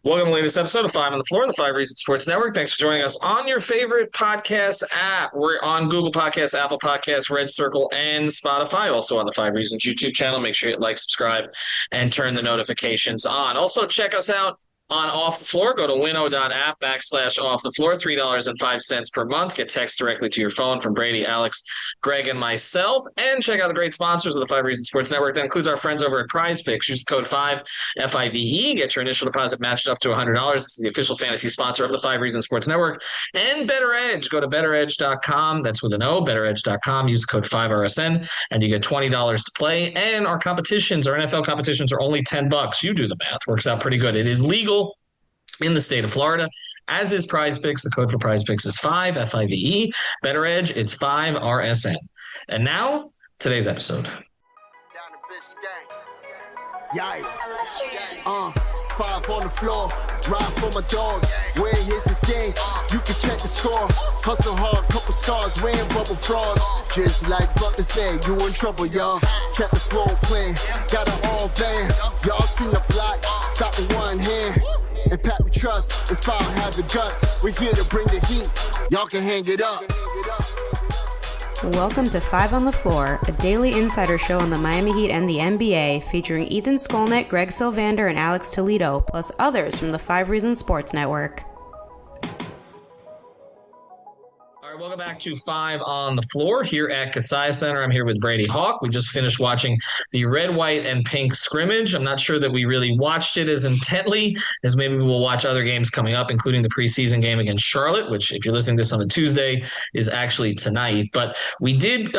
Welcome to the latest episode of Five on the Floor, the Five Reasons Sports Network. Thanks for joining us on your favorite podcast app. We're on Google Podcasts, Apple Podcasts, Red Circle, and Spotify. Also on the Five Reasons YouTube channel. Make sure you hit like, subscribe, and turn the notifications on. Also, check us out on Off the Floor. Go to winnow.app/off the floor, $3.05 per month. Get text directly to your phone from Brady, Alex, Greg, and myself. And check out the great sponsors of the Five Reasons Sports Network. That includes our friends over at Prize Picks. Use code 5 FIVE. Get your initial deposit matched up to $100. This is the official fantasy sponsor of the Five Reasons Sports Network. And Better Edge. Go to betteredge.com. That's with an O, betteredge.com. Use code 5RSN, and you get $20 to play. And our competitions, our NFL competitions, are only $10. You do the math. Works out pretty good. It is legal in the state of Florida, as is Prize Picks. The code for Prize Picks is 5 FIVE. Better Edge, it's 5RSN. And now, today's episode. Yikes. Five on the floor, ride for my dogs. Where here's the thing, you can check the score. Hustle hard, couple scars, wearing bubble frogs. Just like Butler said, you in trouble, y'all. Kept the floor playing, got it all band. Y'all seen the block, stop with one hand. And Pat we trust, inspire, have the guts. We're here to bring the heat, y'all can hang it up. Welcome to Five on the Floor, a daily insider show on the Miami Heat and the NBA, featuring Ethan Skolnick, Greg Sylvander, and Alex Toledo, plus others from the Five Reasons Sports Network. All right, welcome back to Five on the Floor here at Kasaya Center. I'm here with Brady Hawk. We just finished watching the red, white, and pink scrimmage. I'm not sure that we really watched it as intently as maybe we will watch other games coming up, including the preseason game against Charlotte, which, if you're listening to this on a Tuesday, is actually tonight. But we did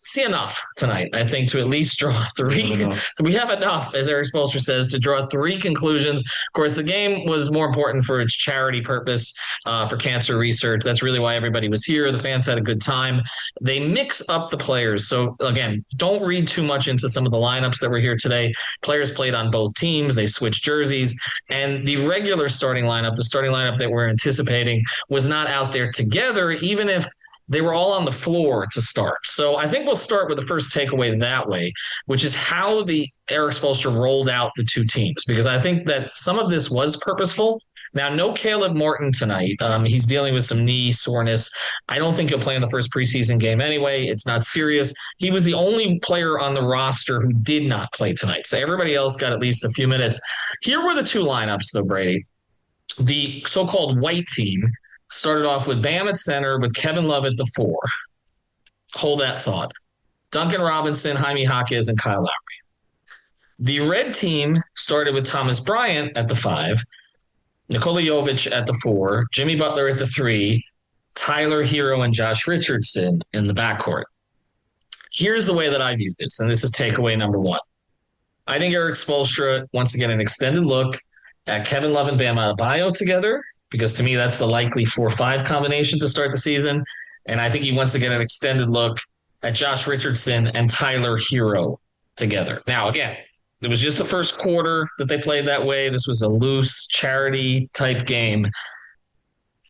see enough tonight, I think, to at least draw three. We have enough, as Eric Spoelstra says, to draw three conclusions. Of course, the game was more important for its charity purpose, for cancer research. That's really why everybody was here. The fans had a good time. They mix up the players. So, again, don't read too much into some of the lineups that were here today. Players played on both teams. They switched jerseys. And the regular starting lineup, the starting lineup that we're anticipating, was not out there together, even if they were all on the floor to start. So I think we'll start with the first takeaway that way, which is how the Eric Spoelstra rolled out the two teams, because I think that some of this was purposeful. Now, no Caleb Martin tonight. He's dealing with some knee soreness. I don't think he'll play in the first preseason game anyway. It's not serious. He was the only player on the roster who did not play tonight. So everybody else got at least a few minutes. Here were the two lineups, though, Brady. The so-called white team started off with Bam at center with Kevin Love at the 4. Hold that thought. Duncan Robinson, Jaime Jaquez, and Kyle Lowry. The red team started with Thomas Bryant at the 5, Nikola Jovic at the 4, Jimmy Butler at the 3, Tyler Herro and Josh Richardson in the backcourt. Here's the way that I view this, and this is takeaway number 1. I think Eric Spoelstra wants to get an extended look at Kevin Love and Bam Adebayo together, because to me that's the likely 4-5 combination to start the season. And I think he wants to get an extended look at Josh Richardson and Tyler Herro together. Now, again, it was just the first quarter that they played that way. This was a loose charity type game.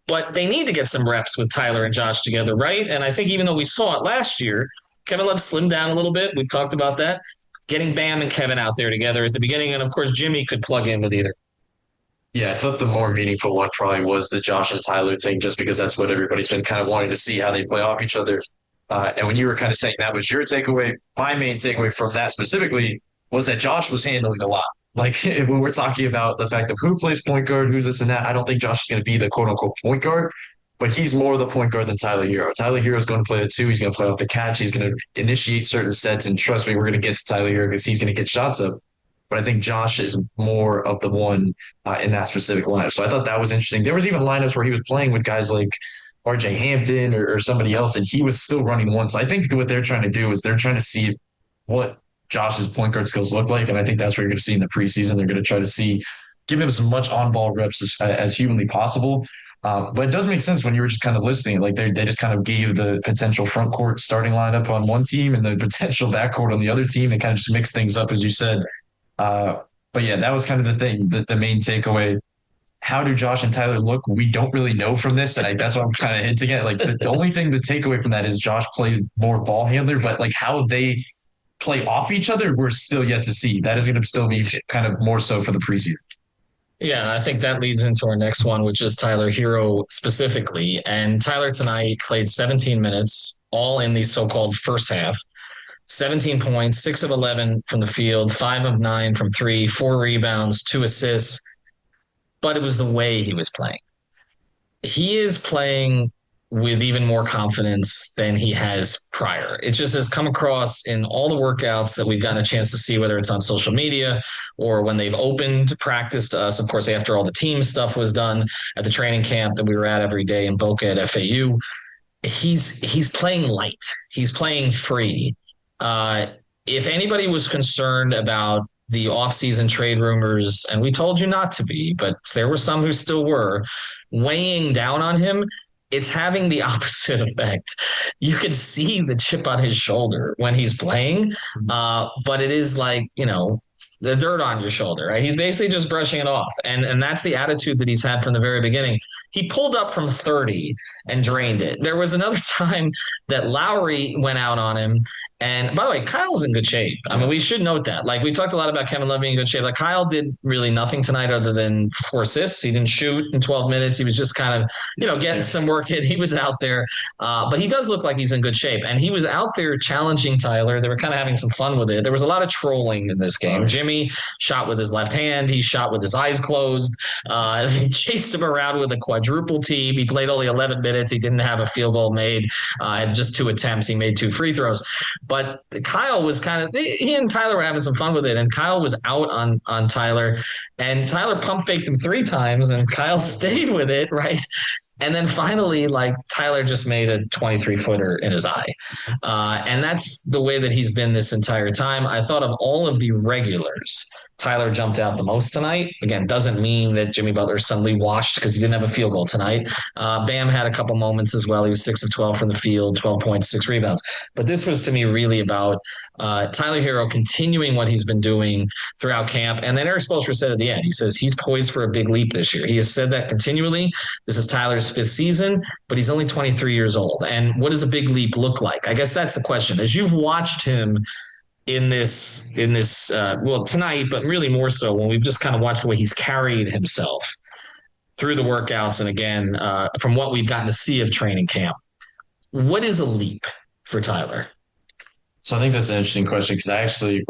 But they need to get some reps with Tyler and Josh together, right? And I think even though we saw it last year, Kevin Love slimmed down a little bit. We've talked about that. Getting Bam and Kevin out there together at the beginning. And, of course, Jimmy could plug in with either. Yeah, I thought the more meaningful one probably was the Josh and Tyler thing, just because that's what everybody's been kind of wanting to see, how they play off each other. And when you were kind of saying that was your takeaway, my main takeaway from that specifically was that Josh was handling a lot. Like, when we're talking about the fact of who plays point guard, who's this and that, I don't think Josh is going to be the quote-unquote point guard, but he's more the point guard than Tyler Herro. Tyler Herro is going to play the 2. He's going to play off the catch. He's going to initiate certain sets, and trust me, we're going to get to Tyler Herro because he's going to get shots up. But I think Josh is more of the one in that specific lineup. So I thought that was interesting. There was even lineups where he was playing with guys like RJ Hampton or somebody else, and he was still running one. So I think what they're trying to do is they're trying to see what Josh's point guard skills look like. And I think that's what you're going to see in the preseason. They're going to try to give him as much on-ball reps as humanly possible. But it does make sense when you were just kind of listening. Like they just kind of gave the potential front court starting lineup on one team and the potential backcourt on the other team. It kind of just mixed things up, as you said. But yeah, that was kind of the thing, the main takeaway. How do Josh and Tyler look? We don't really know from this, and that's what I'm kind of hinting at. Like the only thing to take away from that is Josh plays more ball handler, but like how they play off each other, we're still yet to see. That is going to still be kind of more so for the preseason. Yeah, I think that leads into our next one, which is Tyler Herro specifically. And Tyler tonight played 17 minutes, all in the so-called first half. 17 points, 6 of 11 from the field, 5 of 9 from three, 4 rebounds, 2 assists. But it was the way he was playing. He is playing with even more confidence than he has prior. It just has come across in all the workouts that we've gotten a chance to see, whether it's on social media or when they've opened practice to us. Of course, after all the team stuff was done at the training camp that we were at every day in Boca at FAU, he's playing light. He's playing free. If anybody was concerned about the offseason trade rumors, and we told you not to be, but there were some who still were, weighing down on him, it's having the opposite effect. You can see the chip on his shoulder when he's playing, but it is like, the dirt on your shoulder, right? He's basically just brushing it off. And that's the attitude that he's had from the very beginning. He pulled up from 30 and drained it. There was another time that Lowry went out on him. And by the way, Kyle's in good shape. I mean, we should note that. Like, we talked a lot about Kevin Love being in good shape. Like, Kyle did really nothing tonight other than 4 assists. He didn't shoot in 12 minutes. He was just kind of, getting some work in. He was out there. But he does look like he's in good shape. And he was out there challenging Tyler. They were kind of having some fun with it. There was a lot of trolling in this game. Jimmy shot with his left hand. He shot with his eyes closed. He chased him around with a quadruple team. He played only 11 minutes. He didn't have a field goal made. Had just 2 attempts. He made 2 free throws. But Kyle was he and Tyler were having some fun with it, and Kyle was out on Tyler, and Tyler pump faked him 3 times, and Kyle stayed with it, right? And then finally, like, Tyler just made a 23-footer in his eye. And that's the way that he's been this entire time. I thought of all of the regulars, Tyler jumped out the most tonight. Again, doesn't mean that Jimmy Butler suddenly washed because he didn't have a field goal tonight. Bam had a couple moments as well. He was 6 of 12 from the field, 12 points, 6 rebounds. But this was, to me, really about Tyler Herro continuing what he's been doing throughout camp. And then Eric Spoelstra said at the end, he says he's poised for a big leap this year. He has said that continually. This is Tyler's 5th season, but he's only 23 years old. And what does a big leap look like? I guess that's the question. As you've watched him in this tonight, but really more so when we've just kind of watched the way he's carried himself through the workouts. And again, from what we've gotten to see of training camp, what is a leap for Tyler? So I think that's an interesting question because I actually,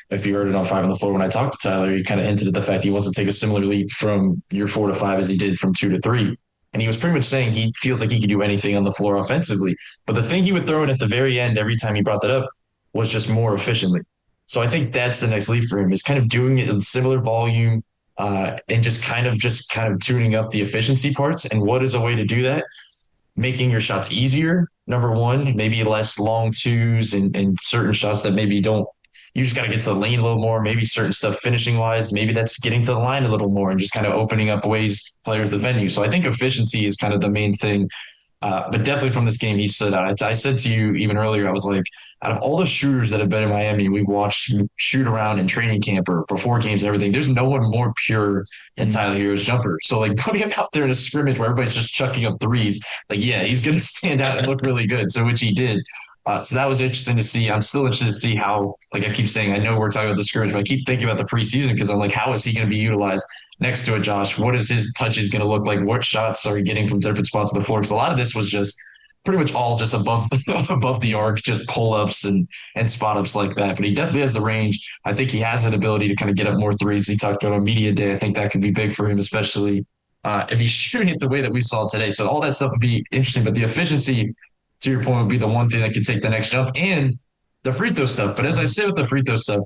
if you heard it on 5 on the Floor, when I talked to Tyler, he kind of hinted at the fact he wants to take a similar leap from year 4 to 5 as he did from 2 to 3. And he was pretty much saying he feels like he can do anything on the floor offensively. But the thing he would throw in at the very end every time he brought that up was just more efficiently. So I think that's the next leap for him, is kind of doing it in similar volume and just kind of tuning up the efficiency parts. And what is a way to do that? Making your shots easier, number one, maybe less long twos and certain shots that maybe you just got to get to the lane a little more, maybe certain stuff finishing wise, maybe that's getting to the line a little more and just kind of opening up ways players the venue. So I think efficiency is kind of the main thing. But definitely from this game, he stood out. I said to you even earlier, I was like, out of all the shooters that have been in Miami, we've watched shoot around in training camp or before games and everything, there's no one more pure than Tyler Herro's jumper. So, like, putting him out there in a scrimmage where everybody's just chucking up threes, like, yeah, he's going to stand out and look really good. So, which he did. So that was interesting to see. I'm still interested to see how, like I keep saying, I know we're talking about the scrimmage, but I keep thinking about the preseason because I'm like, how is he going to be utilized next to a Josh? What is his touches going to look like? What shots are he getting from different spots of the floor? Because a lot of this was just pretty much all just above the arc, just pull-ups and spot-ups like that. But he definitely has the range. I think he has an ability to kind of get up more threes. He talked about on media day. I think that could be big for him, especially if he's shooting it the way that we saw today. So all that stuff would be interesting. But the efficiency, to your point, would be the one thing that could take the next jump, and the free throw stuff. But as I said with the free throw stuff,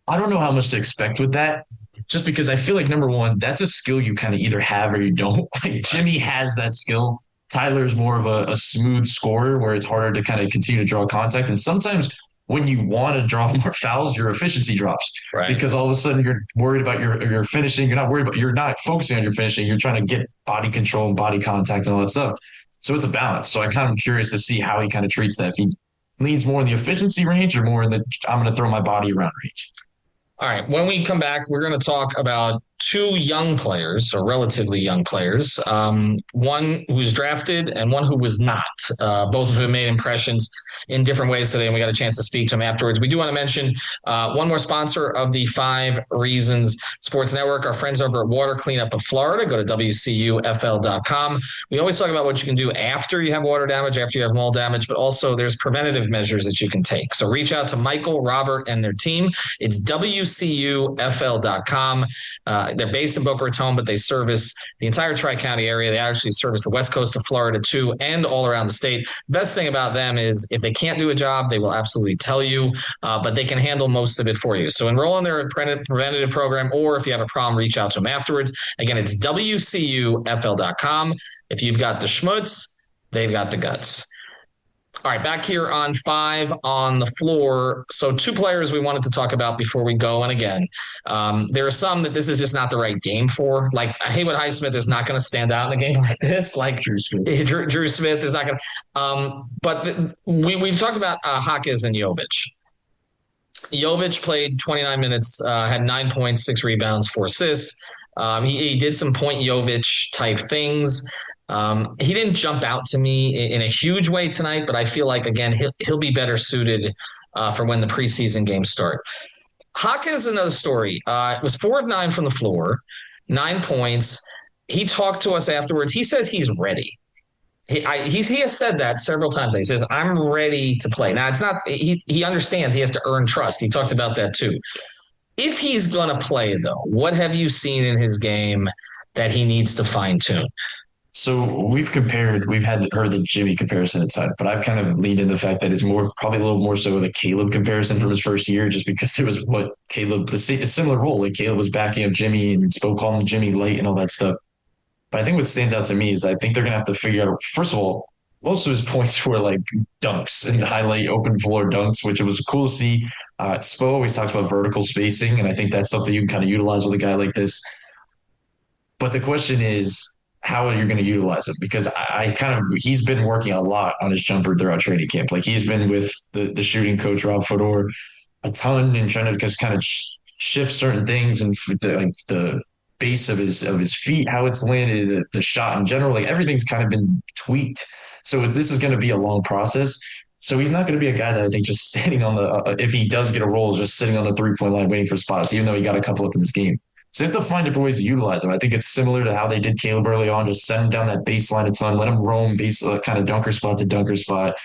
I don't know how much to expect with that, just because I feel like, number one, that's a skill you kind of either have or you don't. Like, Jimmy has that skill. Tyler's more of a smooth scorer where it's harder to kind of continue to draw contact. And sometimes when you want to draw more fouls, your efficiency drops, right? Because all of a sudden you're worried about your finishing. You're not focusing on your finishing. You're trying to get body control and body contact and all that stuff. So it's a balance. So I kind of am curious to see how he kind of treats that. If he leans more in the efficiency range or more in the I'm going to throw my body around range. All right. When we come back, we're going to talk about two young players, or relatively young players, one who was drafted and one who was not. Both of whom made impressions in different ways today, and we got a chance to speak to them afterwards. We do want to mention one more sponsor of the 5 Reasons Sports Network, our friends over at Water Cleanup of Florida. Go to WCUFL.com. We always talk about what you can do after you have water damage, after you have mold damage, but also there's preventative measures that you can take. So reach out to Michael, Robert, and their team. It's WCUFL.com. They're based in Boca Raton, but they service the entire Tri-County area. They actually service the west coast of Florida too, and all around the state. Best thing about them is if they can't do a job, they will absolutely tell you, but they can handle most of it for you. So enroll in their preventative program, or if you have a problem, reach out to them afterwards. Again, it's WCUFL.com. If you've got the schmutz, they've got the guts. All right, back here on 5 on the floor. So 2 players we wanted to talk about before we go. And again, there are some that this is just not the right game for. Like Haywood Highsmith is not going to stand out in a game like this. Like Drew Smith is not going to. But we've talked about Jaquez and Jovic. Jovic played 29 minutes, had 9 points, 6 rebounds, 4 assists. He did some point Jovic type things. He didn't jump out to me in a huge way tonight, but I feel like, again, he'll be better suited for when the preseason games start. Jaquez is another story. It was 4 of 9 from the floor, 9 points. He talked to us afterwards. He says he's ready. He has said that several times. He says, I'm ready to play. Now, it's not – he understands he has to earn trust. He talked about that too. If he's going to play, though, what have you seen in his game that he needs to fine-tune? So we've heard the Jimmy comparison inside, but I've kind of leaned in the fact that it's probably a little more so the Caleb comparison from his first year, just because it was what Caleb, a similar role. Like Caleb was backing up Jimmy and calling Jimmy late and all that stuff. But I think what stands out to me is I think they're going to have to figure out, first of all, most of his points were like dunks and highlight open floor dunks, which it was cool to see. Spo always talks about vertical spacing, and I think that's something you can kind of utilize with a guy like this. But the question is, how are you going to utilize him? Because he's been working a lot on his jumper throughout training camp. Like he's been with the shooting coach, Rob Fedor, a ton, and trying to just kind of shift certain things and the base of his feet, how it's landed, the shot in general, like everything's kind of been tweaked. So this is going to be a long process. So he's not going to be a guy that I think just sitting on if he does get a role, just sitting on the 3-point line waiting for spots, even though he got a couple up in this game. So they have to find different ways to utilize him. I think it's similar to how they did Caleb early on, just send him down that baseline a ton, let him roam kind of dunker spot to dunker spot.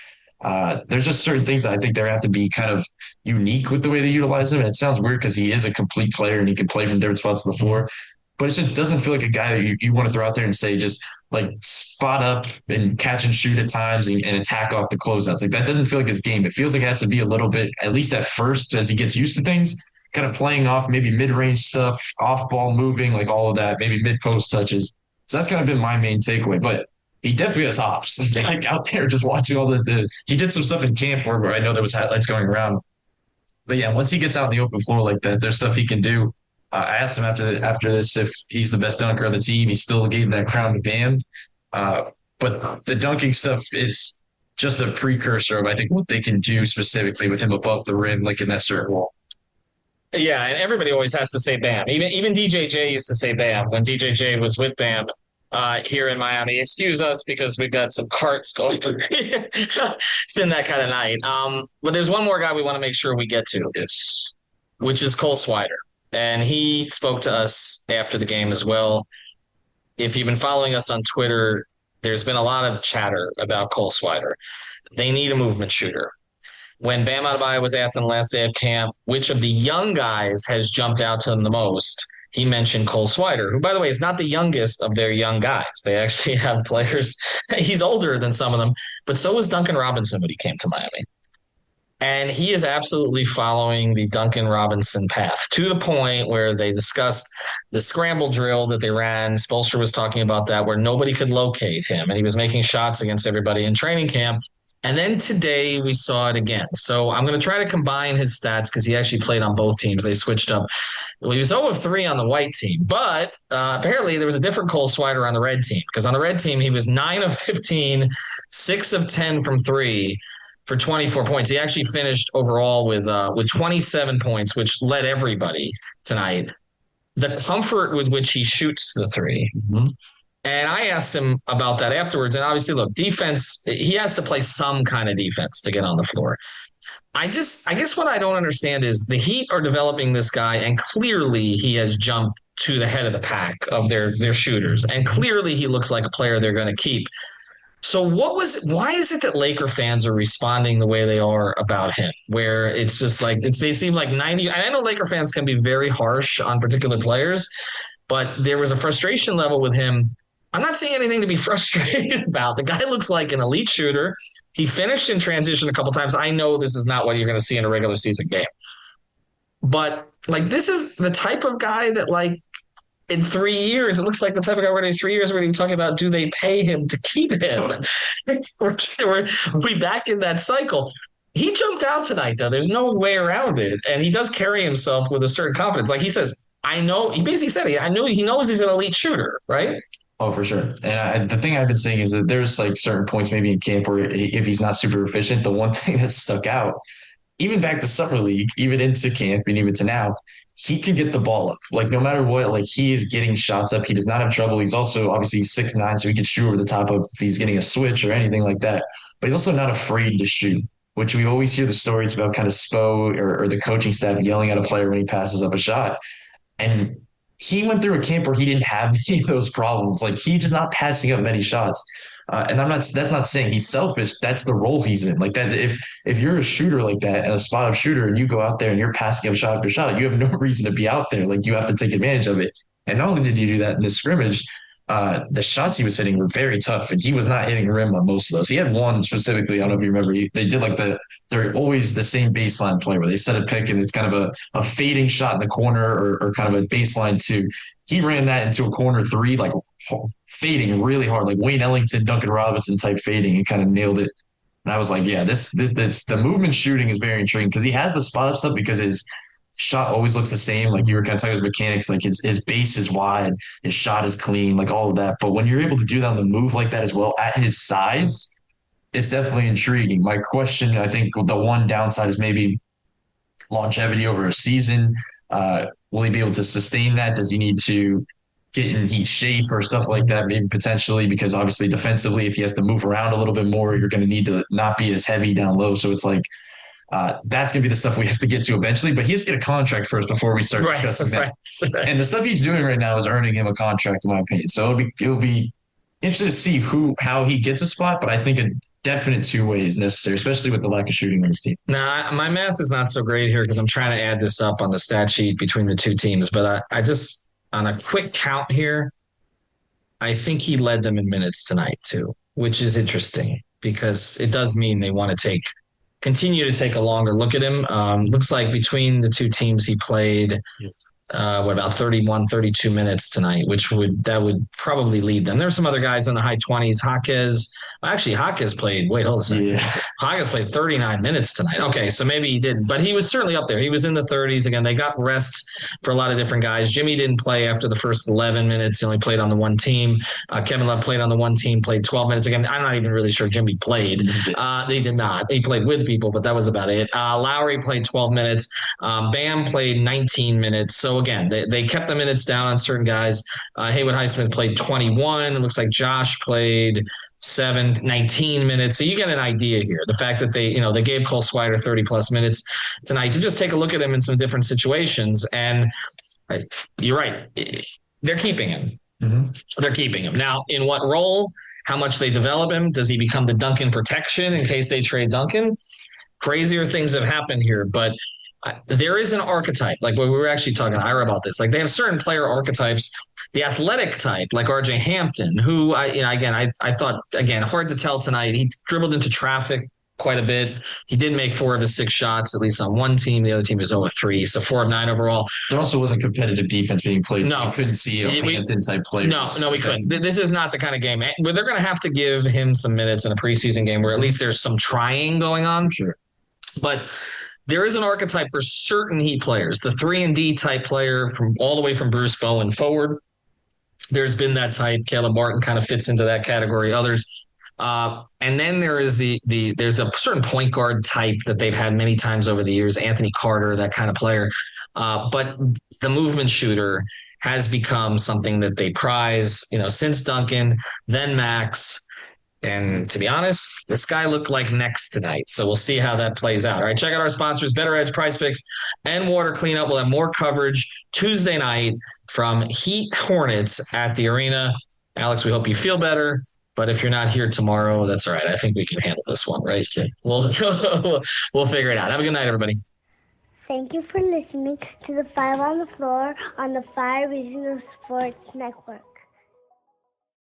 There's just certain things that I think they have to be kind of unique with the way they utilize him. And it sounds weird because he is a complete player and he can play from different spots on the floor. But it just doesn't feel like a guy that you want to throw out there and say just like spot up and catch and shoot at times and attack off the closeouts. Like that doesn't feel like his game. It feels like it has to be a little bit, at least at first, as he gets used to things, kind of playing off maybe mid-range stuff, off-ball moving, like all of that, maybe mid-post touches. So that's kind of been my main takeaway. But he definitely has hops. Like out there just watching all he did some stuff in camp where I know there was highlights going around. But yeah, once he gets out in the open floor like that, there's stuff he can do. I asked him after this if he's the best dunker on the team. He still gave that crown to Bam. But the dunking stuff is just a precursor of, I think, what they can do specifically with him above the rim, like in that certain wall. Yeah, and everybody always has to say Bam. Even DJJ used to say Bam when DJJ was with Bam here in Miami. Excuse us because we've got some carts going. It's been that kind of night. But there's one more guy we want to make sure we get to, which is Cole Swider. And he spoke to us after the game as well. If you've been following us on Twitter, there's been a lot of chatter about Cole Swider. They need a movement shooter. When Bam Adebayo was asked on the last day of camp which of the young guys has jumped out to him the most, he mentioned Cole Swider, who, by the way, is not the youngest of their young guys. They actually have players. He's older than some of them, but so was Duncan Robinson when he came to Miami. And he is absolutely following the Duncan Robinson path to the point where they discussed the scramble drill that they ran. Spoelstra was talking about that, where nobody could locate him, and he was making shots against everybody in training camp. And then today we saw it again. So I'm going to try to combine his stats because he actually played on both teams. They switched up. Well, he was 0 of 3 on the white team, but apparently there was a different Cole Swider on the red team, because on the red team he was 9 of 15, 6 of 10 from 3 for 24 points. He actually finished overall with 27 points, which led everybody tonight. the comfort with which he shoots the three. Mm-hmm. And I asked him about that afterwards. And obviously, look, defense, he has to play some kind of defense to get on the floor. I guess what I don't understand is the Heat are developing this guy, and clearly he has jumped to the head of the pack of their shooters. And clearly he looks like a player they're going to keep. So why is it that Laker fans are responding the way they are about him? Where it's just like they seem like 90. I know Laker fans can be very harsh on particular players, but there was a frustration level with him. I'm not seeing anything to be frustrated about. The guy looks like an elite shooter. He finished in transition a couple times. I know this is not what you're going to see in a regular season game. But like this is the type of guy that like in 3 years, it looks like the type of guy where in 3 years we're going to be talking about, do they pay him to keep him? we're back in that cycle. He jumped out tonight, though. There's no way around it. And he does carry himself with a certain confidence. Like he says, I know, he basically said, I know he knows he's an elite shooter, right? Oh, for sure. And the thing I've been saying is that there's like certain points maybe in camp where if he's not super efficient, the one thing that's stuck out, even back to summer league, even into camp and even to now, he can get the ball up. Like no matter what, like he is getting shots up. He does not have trouble. He's also obviously 6'9", so he can shoot over the top of if he's getting a switch or anything like that. But he's also not afraid to shoot, which we always hear the stories about kind of Spo or the coaching staff yelling at a player when he passes up a shot. And he went through a camp where he didn't have any of those problems. Like he just not passing up many shots. And that's not saying he's selfish. That's the role he's in. Like that, if you're a shooter like that and a spot up shooter and you go out there and you're passing up shot after shot, you have no reason to be out there. Like you have to take advantage of it. And not only did he do that in the scrimmage, the shots he was hitting were very tough, and he was not hitting rim on most of those. He had one specifically. I don't know if you remember. They did like they're always the same baseline play where they set a pick and it's kind of a fading shot in the corner or kind of a baseline two. He ran that into a corner three, like fading really hard, like Wayne Ellington, Duncan Robinson type fading, and kind of nailed it. And I was like, yeah, this the movement shooting is very intriguing because he has the spot up stuff because his shot always looks the same. Like you were kind of talking about his mechanics, like his base is wide, his shot is clean, like all of that. But when you're able to do that on the move like that as well at his size, it's definitely intriguing. My question, I think the one downside is maybe longevity over a season. Will he be able to sustain that? Does he need to get in Heat shape or stuff like that? Maybe potentially, because obviously defensively, if he has to move around a little bit more, you're going to need to not be as heavy down low. So it's like, that's going to be the stuff we have to get to eventually, but he has to get a contract first before we start discussing that. Right. And the stuff he's doing right now is earning him a contract, in my opinion. So it'll be interesting to see how he gets a spot, but I think a definite two-way is necessary, especially with the lack of shooting on his team. Now, my math is not so great here because I'm trying to add this up on the stat sheet between the two teams, but I just, on a quick count here, I think he led them in minutes tonight too, which is interesting because it does mean they want to continue to take a longer look at him. Looks like between the two teams he played about 31, 32 minutes tonight, that would probably lead them. There's some other guys in the high 20s. Jaquez played, hold on a second. Yeah. Jaquez played 39 minutes tonight. Okay, so maybe he didn't, but he was certainly up there. He was in the 30s. Again, they got rest for a lot of different guys. Jimmy didn't play after the first 11 minutes. He only played on the one team. Kevin Love played on the one team, played 12 minutes. Again, I'm not even really sure Jimmy played. They did not. He played with people, but that was about it. Lowry played 12 minutes. Bam played 19 minutes. So again, they kept the minutes down on certain guys. Haywood Highsmith played 21. It looks like Josh played 19 minutes. So you get an idea here. The fact that they gave Cole Swider 30 plus minutes tonight to just take a look at him in some different situations. And you're right. They're keeping him. Mm-hmm. They're keeping him. Now, in what role? How much they develop him? Does he become the Duncan protection in case they trade Duncan? Crazier things have happened here, but there is an archetype, like when we were actually talking to Ira about this. Like they have certain player archetypes, the athletic type, like RJ Hampton, who I thought, hard to tell tonight. He dribbled into traffic quite a bit. He did make 4 of his 6 shots, at least on one team. The other team is 0 of 3, so 4 of 9 overall. There also wasn't competitive defense being played. So we couldn't see a Hampton type player. No, we couldn't. This is not the kind of game where they're going to have to give him some minutes in a preseason game where at least there's some trying going on. Sure, but there is an archetype for certain Heat players, the 3-and-D type player from all the way from Bruce Bowen forward. There's been that type. Caleb Martin kind of fits into that category. Others. And then there is there's a certain point guard type that they've had many times over the years, Anthony Carter, that kind of player. But the movement shooter has become something that they prize, since Duncan, then Max. And to be honest, this guy looked like next tonight. So we'll see how that plays out. All right, check out our sponsors, Better Edge, Price Picks, and Water Cleanup. We'll have more coverage Tuesday night from Heat Hornets at the arena. Alex, we hope you feel better. But if you're not here tomorrow, that's all right. I think we can handle this one, right? We'll figure it out. Have a good night, everybody. Thank you for listening to the Five on the Floor on the Five Regional Sports Network.